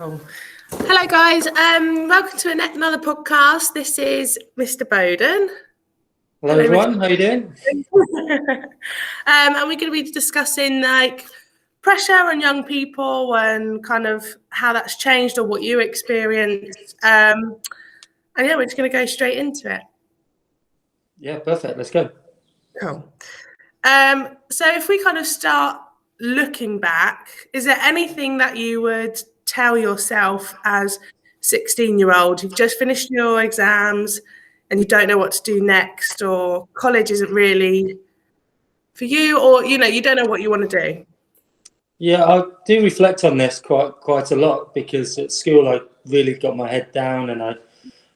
Cool. Hello, guys. Welcome to another podcast. This is Mr Boden. Hello, everyone. How you doing? And we're going to be discussing pressure on young people and kind of how that's changed or what you experienced. And yeah, we're just going to go straight into it. Yeah, perfect. Let's go. Cool. So if we kind of start looking back, is there anything that you would tell yourself as 16-year-old? You've just finished your exams and you don't know what to do next, or college isn't really for you, or you don't know what you want to do? Yeah, I do reflect on this quite a lot, because at school I really got my head down and I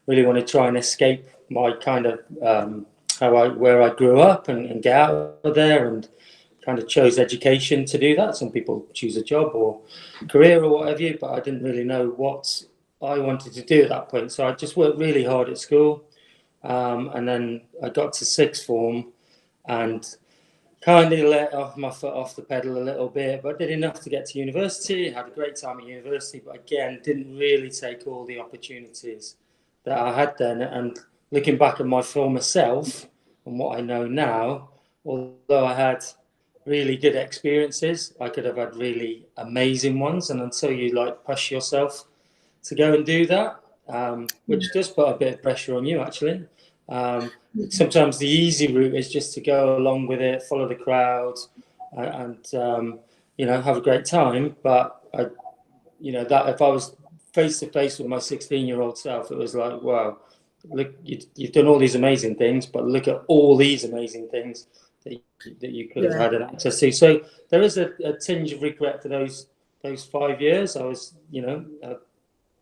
really want to try and escape my kind of where I grew up and get out of there, and kind of chose education to do that. Some people choose a job or career or whatever, but I didn't really know what I wanted to do at that point. So I just worked really hard at school, and then I got to sixth form and kind of let off my foot off the pedal a little bit, but did enough to get to university. Had a great time at university, but again, didn't really take all the opportunities that I had then. And looking back at my former self and what I know now, although I had really good experiences, I could have had really amazing ones. And until you push yourself to go and do that, which does put a bit of pressure on you, actually. Sometimes the easy route is just to go along with it, follow the crowd, and have a great time. But that if I was face to face with my 16-year-old self, it was like, wow, look, you've done all these amazing things, but look at all these amazing things that you could have had access to. So there is a tinge of regret for those 5 years. I was,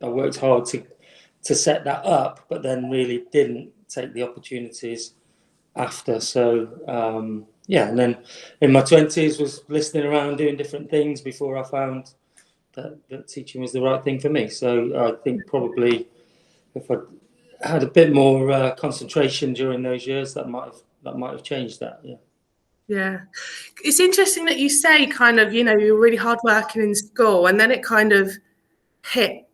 I worked hard to set that up, but then really didn't take the opportunities after. So and then in my 20s was listening around doing different things before I found that teaching was the right thing for me. So I think probably if I had a bit more concentration during those years, that might have changed that. Yeah, it's interesting that you say kind of, you were really hardworking in school, and then it kind of hit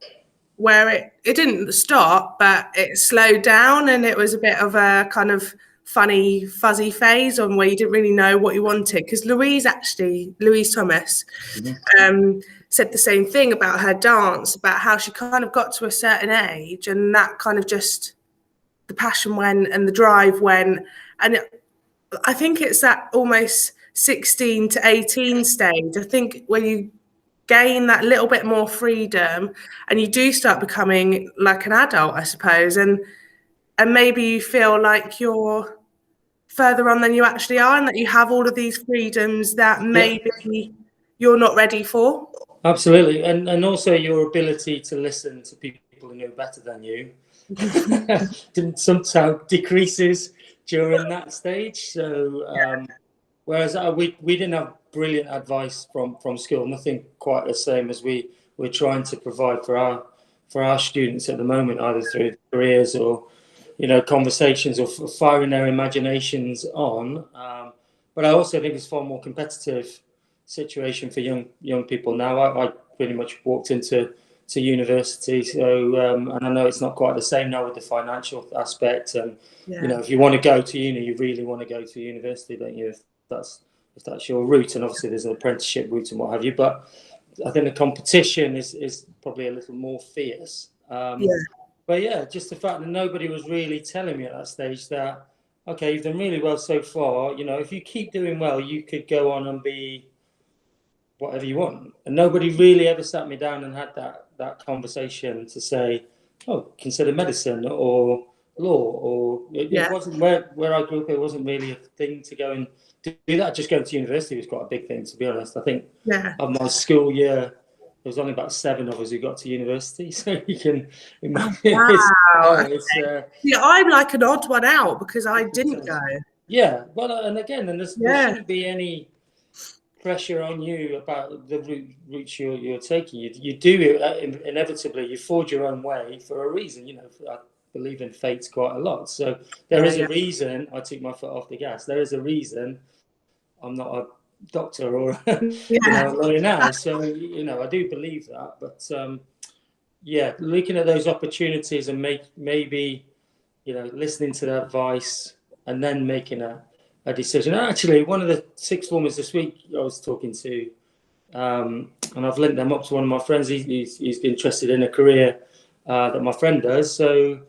where it didn't stop, but it slowed down, and it was a bit of a kind of funny, fuzzy phase on where you didn't really know what you wanted. Because Louise Thomas, said the same thing about her dance, about how she kind of got to a certain age, and that kind of just the passion went and the drive went, and I think it's that almost 16 to 18 stage. I think when you gain that little bit more freedom and you do start becoming like an adult, I suppose, and maybe you feel like you're further on than you actually are, and that you have all of these freedoms that maybe you're not ready for. Absolutely. And also your ability to listen to people who know better than you sometimes decreases during that stage. So whereas we didn't have brilliant advice from school, nothing quite the same as we're trying to provide for our students at the moment, either through careers or conversations or firing their imaginations on. But I also think it's far more competitive situation for young people now. I pretty much walked into university, so and I know it's not quite the same now with the financial aspect. And if you want to go to uni, you really want to go to university, don't you? If that's your route, and obviously there's an apprenticeship route and what have you. But I think the competition is probably a little more fierce. But just the fact that nobody was really telling me at that stage that, okay, you've done really well so far. If you keep doing well, you could go on and be whatever you want. And nobody really ever sat me down and had that conversation to say, oh, consider medicine or law, or it wasn't where I grew up. It wasn't really a thing to go and do that. Just going to university was quite a big thing, to be honest. I think of my school year, there was only about 7 of us who got to university, so you can imagine. Wow. I'm like an odd one out because I didn't go. Yeah, well, and again, there shouldn't be any pressure on you about the route you're taking. You do it inevitably. You forge your own way for a reason. I believe in fate quite a lot. So there is a reason I took my foot off the gas. There is a reason I'm not a doctor or a lawyer now. So I do believe that. But yeah, looking at those opportunities and maybe, you know, listening to their advice and then making a decision. Actually, one of the sixth formers this week I was talking to, and I've linked them up to one of my friends. He's interested in a career that my friend does. So,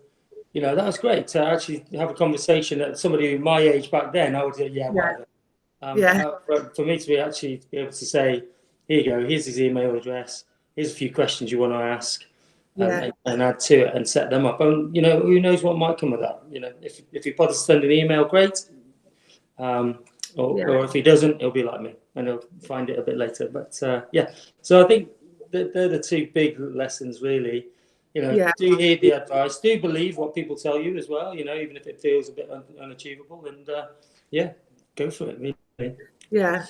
you know, that was great to actually have a conversation that somebody my age back then, I would say, yeah, Yeah. whatever. Yeah. For me to be able to say, here you go, here's his email address, here's a few questions you want to ask, Yeah. and add to it and set them up. And, you know, who knows what might come of that? You know, if he bother to send an email, great. Or if he doesn't, he'll be like me and he'll find it a bit later. But yeah, so I think they're the two big lessons, really. You know, Yeah. do heed the advice, do believe what people tell you as well, you know, even if it feels a bit unachievable. And yeah, go for it, really. Yeah.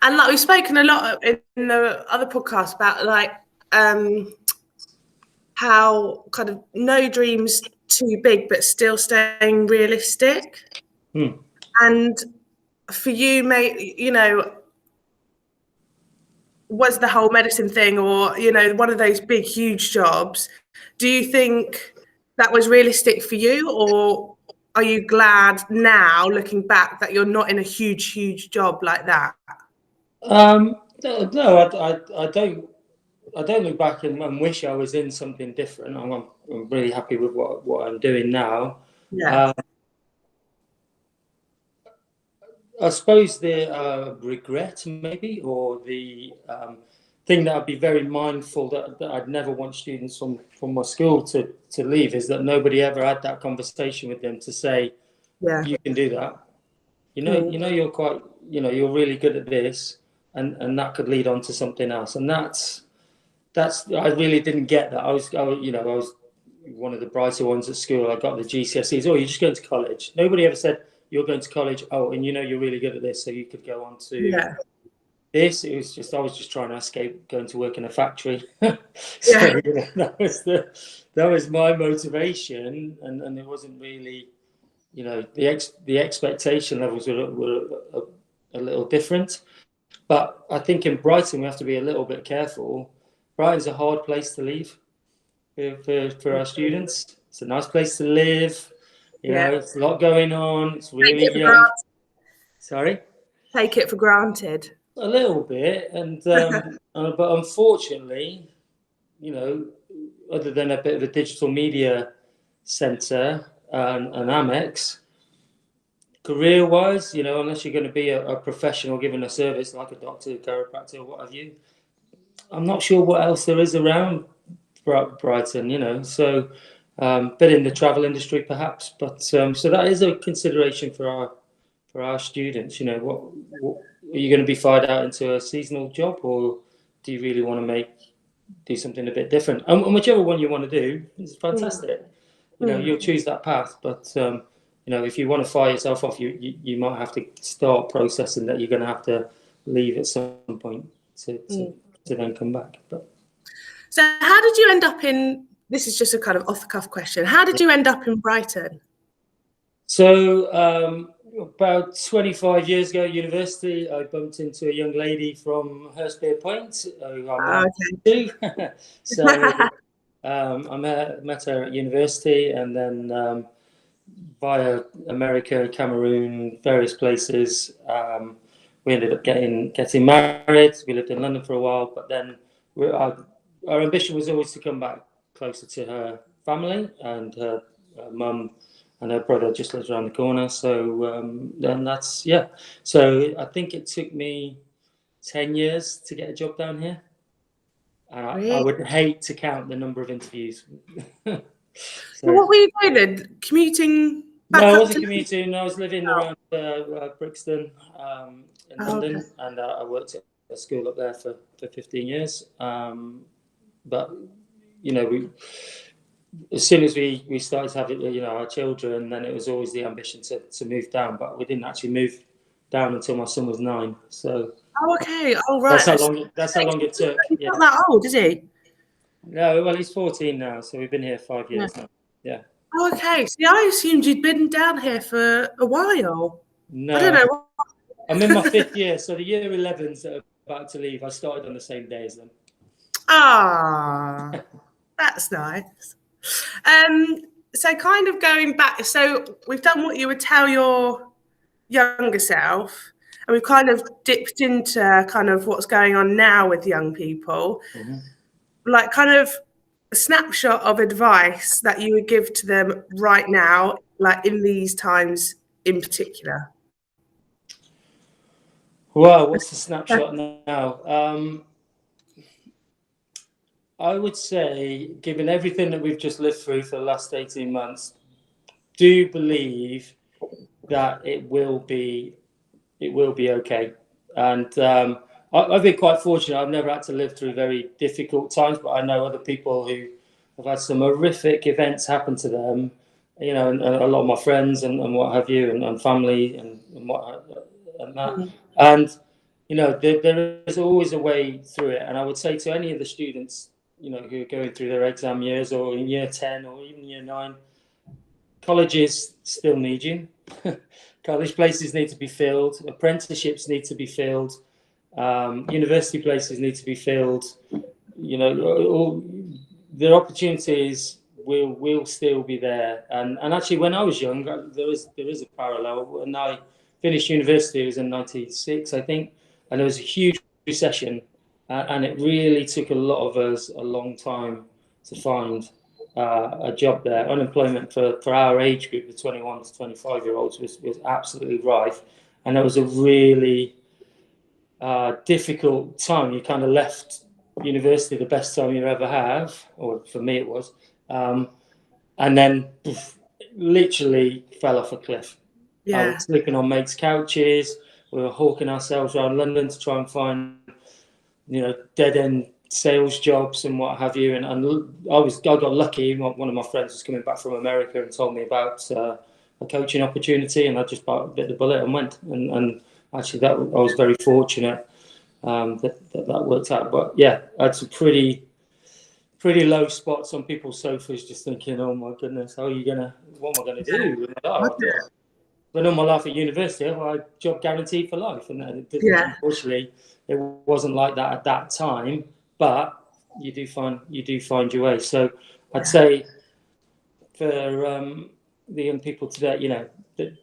And like we've spoken a lot in the other podcast about like how kind of no dreams too big, but still staying realistic. And for you, mate, you know, was the whole medicine thing, or you know, one of those big, huge jobs? Do you think that was realistic for you, or are you glad now, looking back, that you're not in a huge, huge job like that? No, I don't. I don't look back and wish I was in something different. I'm really happy with what I'm doing now. Yeah. I suppose the regret, maybe, or the thing that I'd be very mindful that I'd never want students from my school to leave is that nobody ever had that conversation with them to say, Yeah. you can do that. You know, you're quite, you know, you're really good at this, and that could lead on to something else. And that's I really didn't get that. I was one of the brighter ones at school. I got the GCSEs. Oh, you're just going to college. Nobody ever said you're going to college. Oh, and you know you're really good at this, so you could go on to Yeah. this. It was just I was just trying to escape going to work in a factory. So Yeah. you know, that was my motivation, and it wasn't really, you know, the expectation levels were a little different. But I think in Brighton we have to be a little bit careful. Brighton's a hard place to leave for our students. It's a nice place to live. You know, Yeah. it's a lot going on. It's Take really it for young. granted. Sorry, Take it for granted. a little bit, and but unfortunately, you know, other than a bit of a digital media centre and Amex, career-wise, you know, unless you're going to be a professional giving a service like a doctor, chiropractor, or what have you, I'm not sure what else there is around Brighton, you know. So, bit in the travel industry perhaps, but so that is a consideration for our students. You know, what are you going to be fired out into a seasonal job, or do you really want to do something a bit different? And whichever one you want to do is fantastic. You know, you'll choose that path, but you know, if you want to fire yourself off, you might have to start processing that you're going to have to leave at some point to then come back. But So how did you end up in, this is just a kind of off the cuff question, how did you end up in Brighton? so about 25 years ago at university, I bumped into a young lady from Hurstbeer Point who I'm now to. So I met her at university, and then via America, Cameroon, various places, we ended up getting married. We lived in London for a while, but then our ambition was always to come back closer to her family, and her mum and her brother just lives around the corner. So then that's, yeah. So I think it took me 10 years to get a job down here. And I would hate to count the number of interviews. So what were you doing then? Commuting back No, I up wasn't to commuting. I was living around Brixton in London, and I worked at a school up there for 15 years. But you know, as soon as we started having, you know, our children, then it was always the ambition to move down. But we didn't actually move down until my son was 9. So okay. Oh, right. that's how long it took. He's Yeah. not that old, is he? No, well, he's 14 now, so we've been here 5 years now. Yeah. Oh, okay. See, I assumed you'd been down here for a while. No, I don't know. I'm in my 5th year, so the year 11s that are about to leave, I started on the same day as them. Ah. That's nice. So kind of going back, so we've done what you would tell your younger self, and we've kind of dipped into kind of what's going on now with young people. Mm-hmm. Like kind of a snapshot of advice that you would give to them right now, like in these times in particular. Well, what's the snapshot now? I would say, given everything that we've just lived through for the last 18 months, do believe that it will be okay. And I've been quite fortunate. I've never had to live through very difficult times, but I know other people who have had some horrific events happen to them. You know, and a lot of my friends and what have you, and family and what and that. And you know, there is always a way through it. And I would say to any of the students, you know, who are going through their exam years or in year 10 or even year 9, colleges still need you. College places need to be filled. Apprenticeships need to be filled. University places need to be filled. You know, all the opportunities will still be there. And actually, when I was young, there is a parallel. When I finished university, it was in '96, I think, and there was a huge recession, and it really took a lot of us a long time to find a job there. Unemployment for our age group, the 21 to 25-year-olds, was absolutely rife, and it was a really difficult time. You kind of left university the best time you ever have, or for me it was, and then poof, literally fell off a cliff. I was sleeping on mates' couches. We were hawking ourselves around London to try and find, you know, dead end sales jobs and what have you. And I got lucky. One of my friends was coming back from America and told me about a coaching opportunity, and I just bit the bullet and went. And actually, that I was very fortunate that worked out. But yeah, I had some pretty low spots on people's sofas, just thinking, oh my goodness, what am I gonna do with my life? Spent all my life at university, I had a job guaranteed for life, and unfortunately, it wasn't like that at that time. But you do find your way. So I'd say for the young people today, you know, that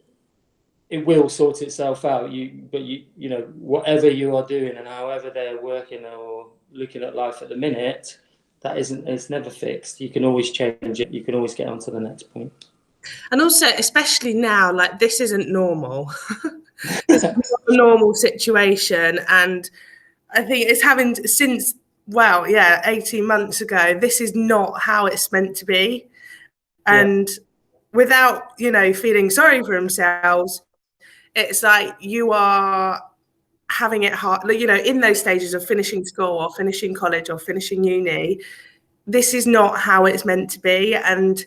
it will sort itself out. You know, whatever you are doing and however they're working or looking at life at the minute, it's never fixed. You can always change it. You can always get on to the next point. And also, especially now, like this isn't normal. It's not a normal situation. And I think it's having since, 18 months ago, this is not how it's meant to be. And without, you know, feeling sorry for themselves, it's like you are having it hard, you know, in those stages of finishing school or finishing college or finishing uni. This is not how it's meant to be. And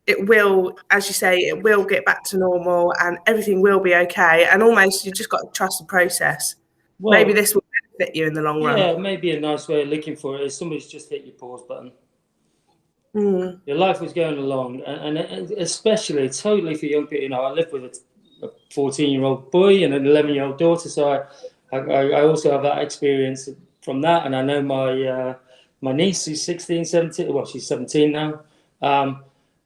it will, as you say, it will get back to normal and everything will be okay. And almost you just got to trust the process. Well, maybe this will benefit you in the long run. Yeah, maybe a nice way of looking for it is somebody's just hit your pause button. Your life was going along, and especially totally for young people. You know, I live with a 14-year-old boy and an 11-year-old daughter, so I also have that experience from that. And I know my niece who's 16, 17. Well, she's 17 now.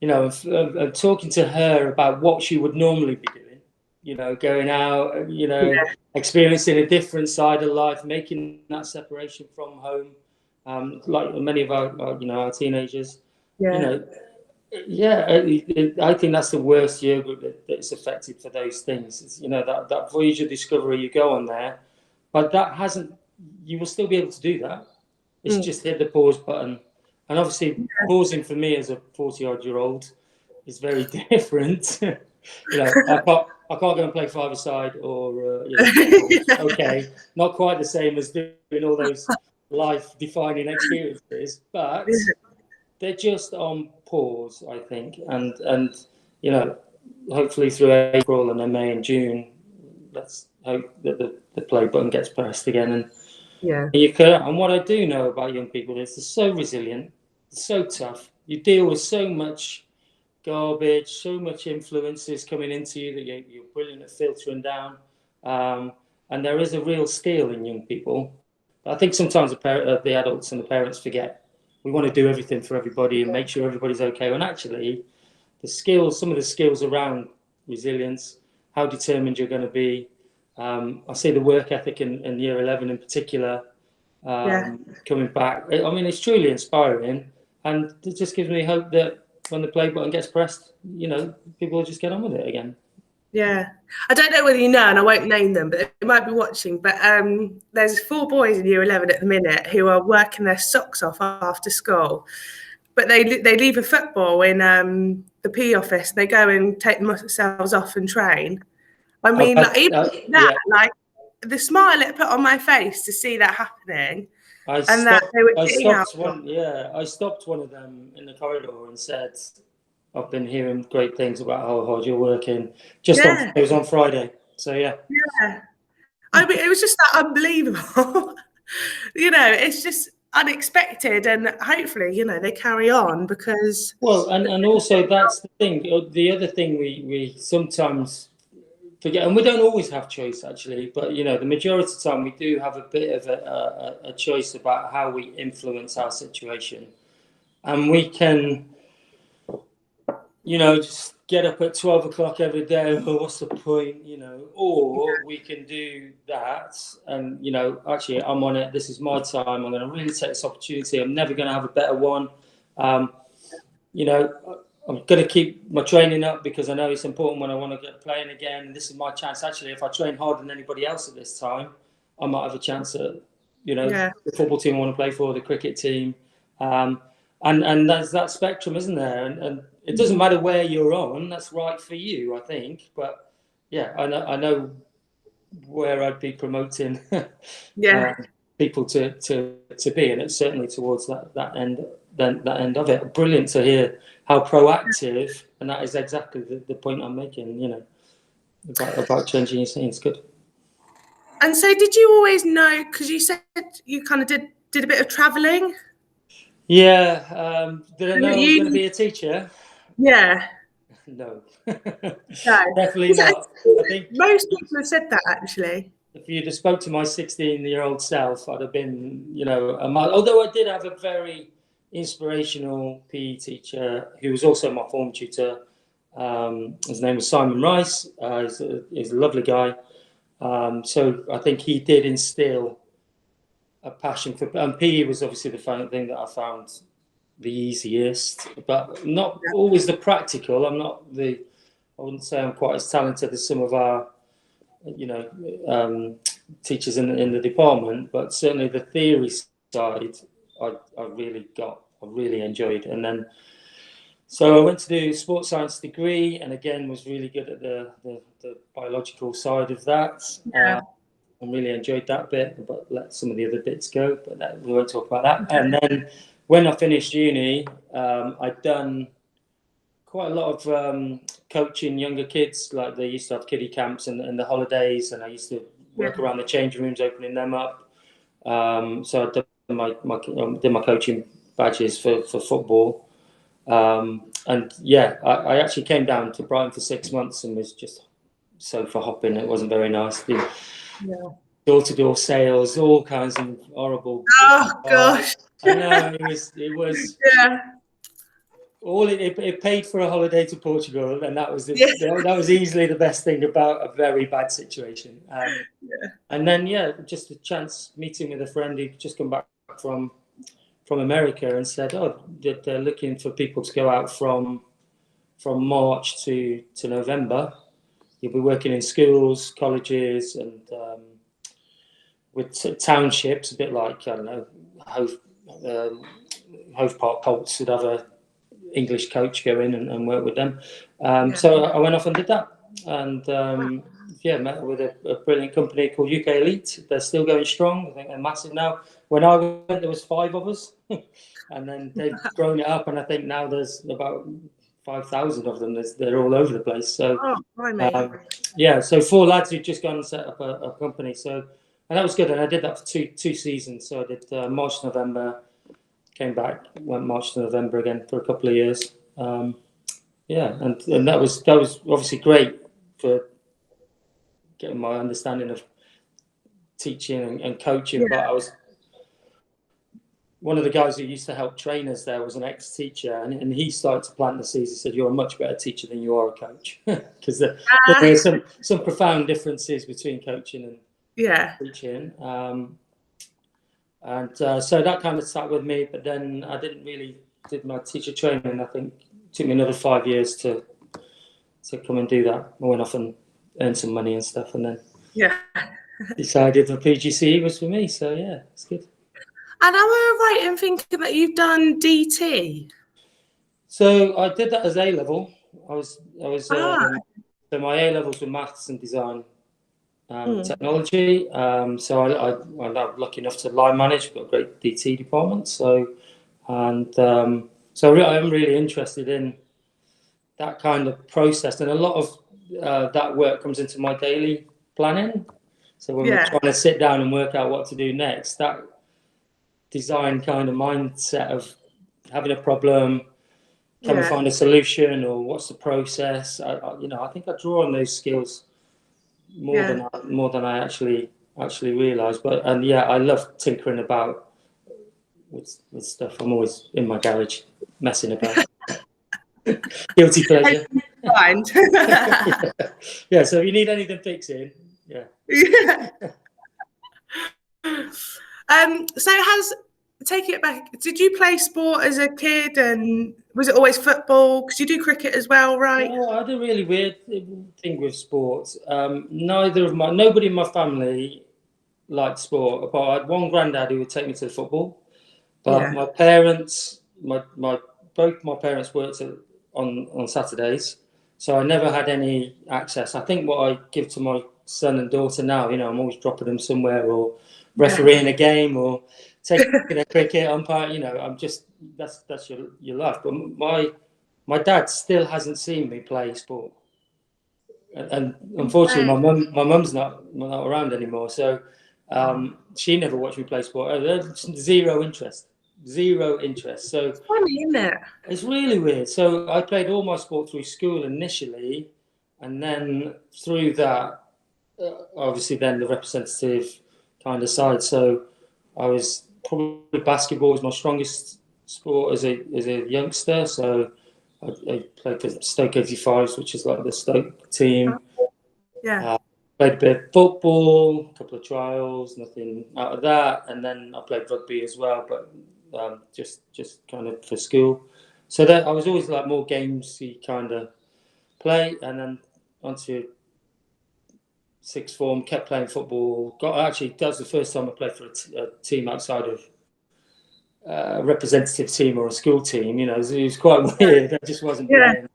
You know, I'm talking to her about what she would normally be doing. You know, going out, you know, experiencing a different side of life, making that separation from home, like many of our teenagers. You know, I think that's the worst year group that's affected for those things. It's, you know, that voyage of discovery you go on there, but you will still be able to do that. It's just hit the pause button. And obviously, pausing for me as a 40-odd-year-old is very different. You know, I can't go and play five-a-side or, okay, not quite the same as doing all those life-defining experiences, but they're just on pause, I think. And you know, hopefully through April and then May and June, let's hope that the play button gets pressed again. And and what I do know about young people is they're so resilient, so tough. You deal with so much garbage, so much influences coming into you that you're brilliant at filtering down. And there is a real steel in young people. But I think sometimes the adults and the parents forget we want to do everything for everybody and make sure everybody's okay. And actually, some of the skills around resilience, how determined you're going to be. I see the work ethic in year 11 in particular coming back. I mean, it's truly inspiring, and it just gives me hope that when the play button gets pressed, people will just get on with it again. Yeah. I don't know whether you know, and I won't name them, but they might be watching. But there's 4 boys in year 11 at the minute who are working their socks off after school. But they leave a football in the PE office. They go and take themselves off and train. I mean, like the smile it put on my face to see that happening, that they were getting out. I stopped one of them in the corridor and said, "I've been hearing great things about how hard you're working." It was on Friday, so yeah. I mean, it was just that unbelievable. It's just unexpected, and hopefully, they carry on because. Well, and also that's the thing. The other thing we sometimes forget, and we don't always have choice actually, but the majority of the time we do have a bit of a choice about how we influence our situation, and we can just get up at 12 o'clock every day. Well, what's the point, or we can do that and actually I'm on it, this is my time, I'm going to really take this opportunity, I'm never going to have a better one. I'm going to keep my training up because I know it's important when I want to get playing again. This is my chance. Actually, if I train harder than anybody else at this time, I might have a chance at, the football team I want to play for, the cricket team. And there's that spectrum, isn't there? And it doesn't matter where you're on. That's right for you, I think. But yeah, I know where I'd be promoting people to be, and it's certainly towards that end of it. Brilliant to hear how proactive, and that is exactly the point I'm making. About changing your scene. It's good. And so, did you always know? Because you said you kind of did a bit of travelling. Yeah. Did I know I was going to be a teacher? Yeah. No. No. Definitely not. I think most people have said that actually. If you'd have spoke to my 16-year-old self, I'd have been, although I did have a very inspirational PE teacher who was also my form tutor. His name was Simon Rice. He's a lovely guy. So I think he did instill a passion for, and PE was obviously the thing that I found the easiest, but not always the practical. I wouldn't say I'm quite as talented as some of our teachers in the department, but certainly the theory side I really enjoyed. And then so I went to do a sports science degree, and again was really good at the biological side of that. I really enjoyed that bit, but let some of the other bits go, but we won't talk about that. And then when I finished uni, I'd done quite a lot of coaching younger kids. Like they used to have kiddie camps and the holidays, and I used to work around the changing rooms, opening them up. So I did my coaching badges for football. And yeah, I actually came down to Brighton for 6 months and was just sofa hopping. It wasn't very nice. Door-to-door sales, all kinds of horrible. Oh gosh! I know it was. Yeah. It paid for a holiday to Portugal, and that was easily the best thing about a very bad situation. And then just a chance meeting with a friend who'd just come back from America and said, "Oh, they're looking for people to go out from March to November. You'll be working in schools, colleges, and with townships, a bit like, I don't know, Hove Park Colts would have a English coach go in and work with them." So I went off and did that, and met with a brilliant company called UK Elite. They're still going strong. I think they're massive now. When I went, there was 5 of us, and then they've grown it up, and I think now there's about 5,000 of them. They're all over the place. So so 4 lads who'd just gone and set up a company. So, and that was good, and I did that for two seasons. So I did March, November. Came back, went March to November again for a couple of years. And that was obviously great for getting my understanding of teaching and coaching. But one of the guys who used to help trainers there was an ex-teacher, and he started to plant the seeds. He said, "You're a much better teacher than you are a coach," because there are some profound differences between coaching and teaching. So that kind of sat with me. But then I didn't really did my teacher training. I think it took me another 5 years to come and do that. I went off and earned some money and stuff, and then decided the PGCE was for me. So yeah, it's good. And am I right in thinking that you've done DT? So I did that as A level. So my A levels were maths and design, technology. So I'm lucky enough to line manage. We've got a great DT department. So I'm really interested in that kind of process, and a lot of that work comes into my daily planning. So when we're trying to sit down and work out what to do next, that design kind of mindset of having a problem, can we find a solution, or what's the process? I think I draw on those skills more than I actually realise. But I love tinkering about with stuff. I'm always in my garage messing about. Guilty pleasure. Yeah. So if you need anything fixing, So taking it back, did you play sport as a kid, and was it always football? Because you do cricket as well, right? No, I had a really weird thing with sports. Nobody in my family liked sport. But I had one granddad who would take me to the football. But my parents, both my parents worked on Saturdays, so I never had any access. I think what I give to my son and daughter now, I'm always dropping them somewhere, or refereeing a game, or taking a cricket umpire. I'm just that's your life. But my dad still hasn't seen me play sport, and unfortunately, my mum's not around anymore, so she never watched me play sport. Zero interest. So it's funny, isn't it? It's really weird. So I played all my sport through school initially, and then through that, obviously, then the representative kind of side. So I was probably basketball was my strongest sport as a youngster. So I played for Stoke 85s, which is like the Stoke team. Played a bit of football, a couple of trials, nothing out of that, and then I played rugby as well, but just kind of for school. So that I was always like more gamesy kind of play, and then onto sixth form, kept playing football. That was the first time I played for a team outside of a representative team or a school team. It was quite weird. I just wasn't playing.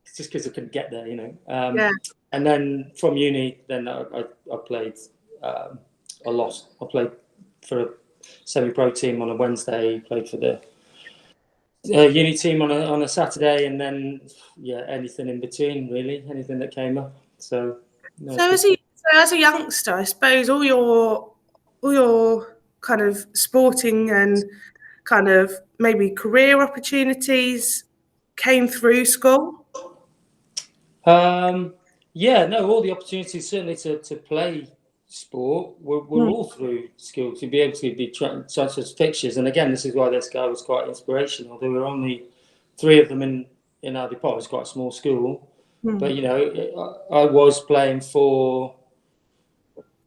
It's just because I couldn't get there, And then from uni, then I played a lot. I played for a semi-pro team on a Wednesday, played for the uni team on a Saturday, and then anything in between, really, anything that came up. So as a youngster, I suppose all your kind of sporting and kind of maybe career opportunities came through school. All the opportunities certainly to play sport were all through school, to be able to be such as fixtures. And again, this is why this guy was quite inspirational. There were only 3 of them in our department. It's quite a small school, but I was playing for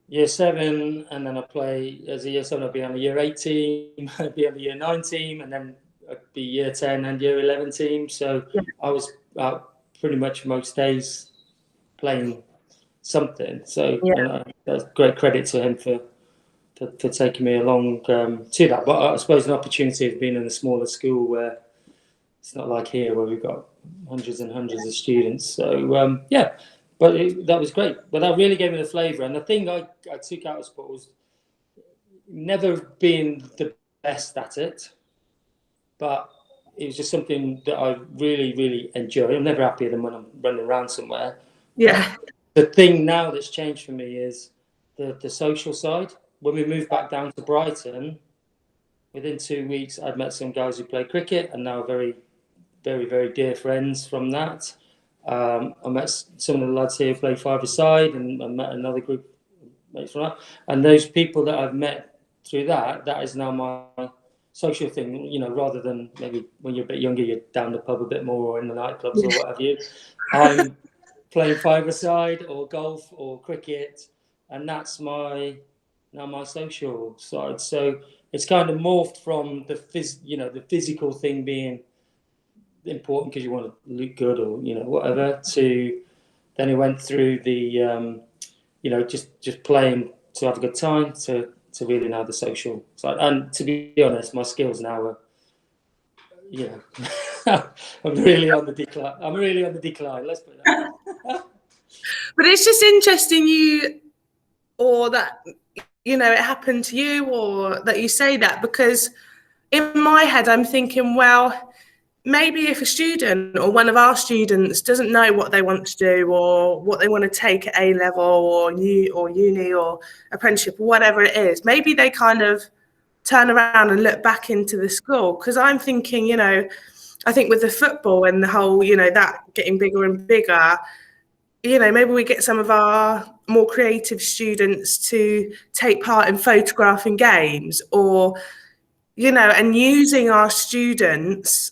year 7, and then I play as a year 7. I'd be on the year 8 team, I'd be on the year 9 team, and then I'd be year 10 and year 11 team. So I was pretty much most days playing something. So that's great credit to him for taking me along to that. But I suppose an opportunity of being in a smaller school where it's not like here where we've got hundreds and hundreds of students. So but that was great. But that really gave me the flavour. And the thing I took out of sport was never being the best at it, but it was just something that I really, really enjoy. I'm never happier than when I'm running around somewhere. Yeah. The thing now that's changed for me is the social side. When we moved back down to Brighton, within 2 weeks, I'd met some guys who play cricket, and now very, very, very dear friends from that. I met some of the lads here who play five-a-side, and I met another group of mates from that. And those people that I've met through that is now my social thing, you know, rather than maybe when you're a bit younger, you're down the pub a bit more or in the nightclubs or what have you. I'm playing five-a-side or golf or cricket, and that's my social side. So it's kind of morphed from the physical thing being important because you want to look good or, you know, whatever, to then it went through the just playing to have a good time to really now the social side. And to be honest, my skills now are, you know, I'm really on the decline. Let's put it that way. But it's just interesting or that, you know, it happened to you, or that you say that, because in my head, I'm thinking, well, maybe if a student or one of our students doesn't know what they want to do or what they want to take at A level or uni or apprenticeship or whatever it is, maybe they kind of turn around and look back into the school. Because I'm thinking, you know, I think with the football and the whole, you know, that getting bigger and bigger, you know, maybe we get some of our more creative students to take part in photographing games, or, you know, and using our students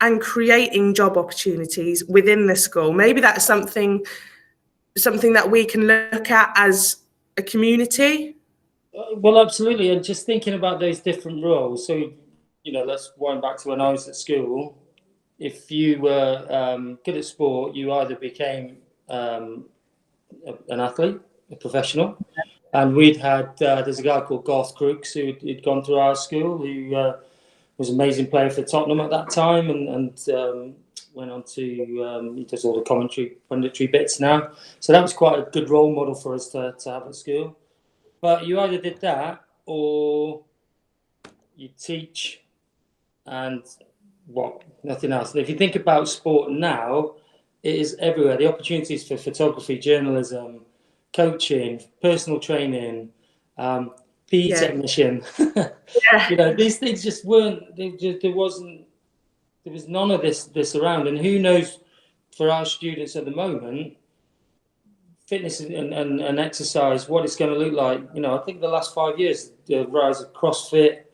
and creating job opportunities within the school. Maybe that's something that we can look at as a community. Well, absolutely. And just thinking about those different roles. So, you know, let's wind back to when I was at school. If you were good at sport, you either became an athlete, a professional. And we'd had, there's a guy called Garth Crooks who'd gone through our school, who was an amazing player for Tottenham at that time, and went on to, he does all the punditry bits now. So that was quite a good role model for us to have at school. But you either did that or you teach and nothing else. And if you think about sport now, it is everywhere. The opportunities for photography, journalism, coaching, personal training, PE technician. Yeah. You know, these things just weren't. There was none of this around. And who knows, for our students at the moment, fitness and exercise, what it's going to look like. You know, I think the last 5 years, the rise of CrossFit.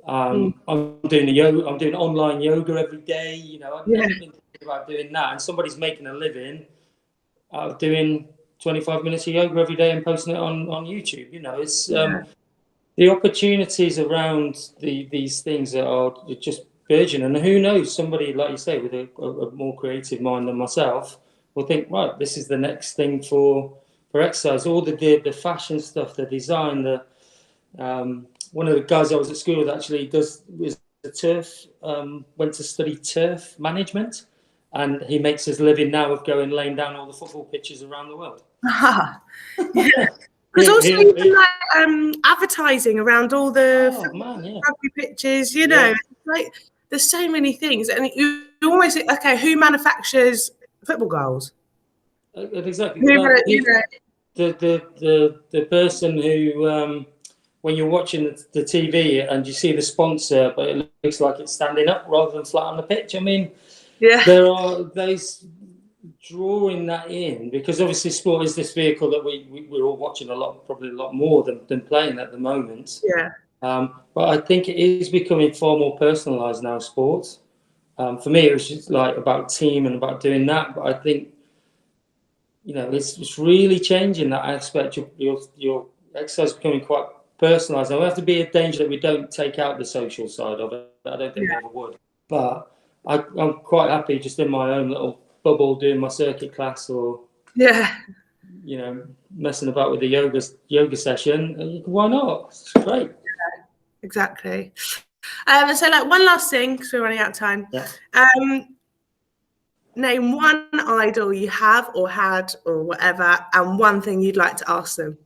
I'm doing I'm doing online yoga every day. You know, I've never been thinking about doing that, and somebody's making a living out of doing 25 minutes of yoga every day and posting it on YouTube. You know, it's the opportunities around these things that are just burgeoning. And who knows, somebody, like you say, with a more creative mind than myself will think, right, this is the next thing for exercise. All the fashion stuff, the design, one of the guys I was at school with actually was a turf, went to study turf management, and he makes his living now of laying down all the football pitches around the world. Because also even like advertising around all the rugby pitches, you know, like there's so many things, and you always think, okay, who manufactures football goals? Exactly. The person who, when you're watching the TV and you see the sponsor, but it looks like it's standing up rather than flat on the pitch. I mean, there are those drawing that in, because obviously sport is this vehicle that we're all watching probably a lot more than playing at the moment. But I think it is becoming far more personalised now, sports. For me, it was just like about team and about doing that. But I think, you know, it's really changing that aspect. Your exercise is becoming quite personalised. Now, we have to be a danger that we don't take out the social side of it. I don't think we ever would. But I'm quite happy just in my own little bubble doing my circuit class, or you know, messing about with the yoga session. Why not? It's great. Exactly. So like one last thing, because we're running out of time. Name one idol you have or had or whatever, and one thing you'd like to ask them.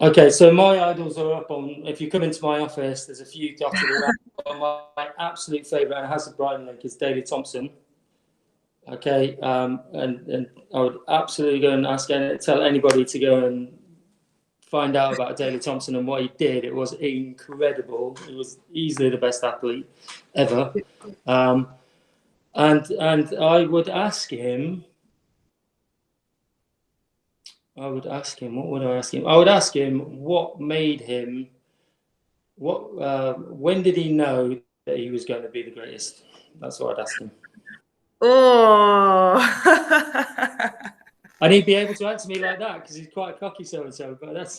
Okay, so my idols are up on, if you come into my office, there's a few dotted around. My absolute favourite, and it has a Brighton link, is Daley Thompson. Okay, and I would absolutely go and tell anybody to go and find out about Daley Thompson and what he did. It was incredible. He was easily the best athlete ever. And I would ask him. What would I ask him? I would ask him what made him When did he know that he was going to be the greatest? That's what I'd ask him. Oh. And he'd be able to answer me like that because he's quite a cocky so-and-so, but that's...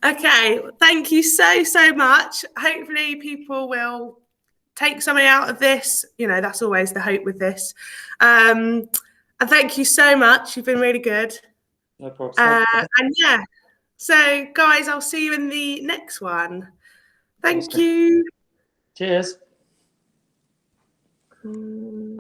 Okay, thank you so much. Hopefully people will take something out of this. You know, that's always the hope with this. And thank you so much. You've been really good. No problem. And yeah, so guys, I'll see you in the next one. Thank Awesome. you. Cheers.